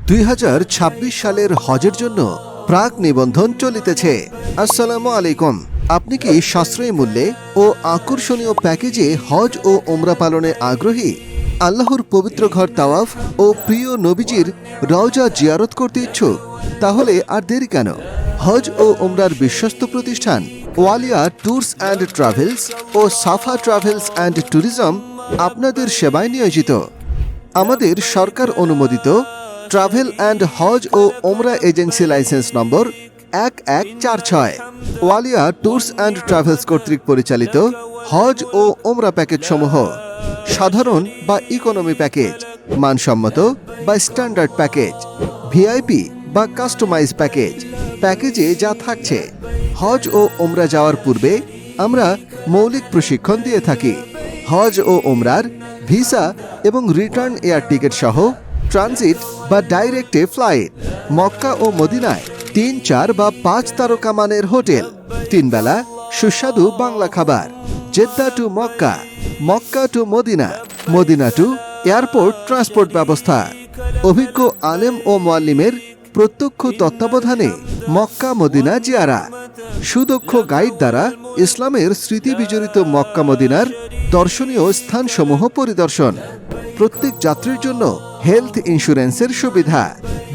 2026 সালের হজের জন্য প্রাক নিবন্ধন চলিতেছে। আসসালামু আলাইকুম। আপনি কি সাশ্রয়ী মূল্যে ও আকর্ষণীয় প্যাকেজে হজ ও ওমরা পালনে আগ্রহী? আল্লাহর পবিত্র ঘর তাওয়াফ ও প্রিয় নবীজির রওজা জিয়ারত করতে ইচ্ছুক? তাহলে আর দেরি কেন? হজ ও ওমরার বিশ্বস্ত প্রতিষ্ঠান ওয়ালিয়া ট্যুরস অ্যান্ড ট্রাভেলস ও সাফা ট্রাভেলস অ্যান্ড ট্যুরিজম আপনাদের সেবায় নিয়োজিত। আমাদের সরকার অনুমোদিত ট্রাভেল অ্যান্ড হজ ও ওমরা agency license number 1146। Walia tours and travels কর্তৃক পরিচালিত হজ ও ওমরা প্যাকেজ সমূহ সাধারণ বা ইকোনমি প্যাকেজ, মানসম্মত বা স্ট্যান্ডার্ড প্যাকেজ, ভিআইপি বা কাস্টমাইজ প্যাকেজ। প্যাকেজে যা থাকছে: হজ ও ওমরা যাওয়ার পূর্বে আমরা মৌলিক প্রশিক্ষণ দিয়ে থাকি। হজ ও ওমরার ভিসা এবং রিটার্ন এয়ার টিকিট সহ ট্রানজিট বা ডাইরেক্টে ফ্লাইট, মক্কা ও মদিনায় 3, 4 বা 5 তারকা মানের হোটেল, 3 বেলা সুস্বাদু বাংলা খাবার, Jeddah to Mecca, Mecca to Medina, Medina to airport transport ব্যবস্থা, অভিজ্ঞ আলেম ও মুআল্লিমের প্রত্যক্ষ তত্ত্বাবধানে মক্কা মদিনা জিয়ারা, সুদক্ষ গাইড দ্বারা ইসলামের স্মৃতি বিজড়িত মক্কা মদিনার দর্শনীয় স্থানসমূহ পরিদর্শন, প্রত্যেক যাত্রীর জন্য হেলথ ইন্স্যুরেন্সের সুবিধা।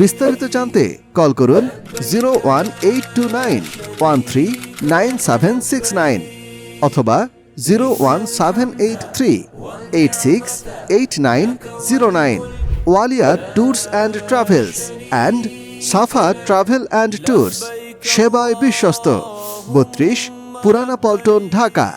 বিস্তারিত জানতে কল করুন 01829139769 অথবা 01783868909। Walia tours and travels and Safa travel and tours, সেবায় বিশ্বস্ত। 32 পুরানা পল্টন, ঢাকা।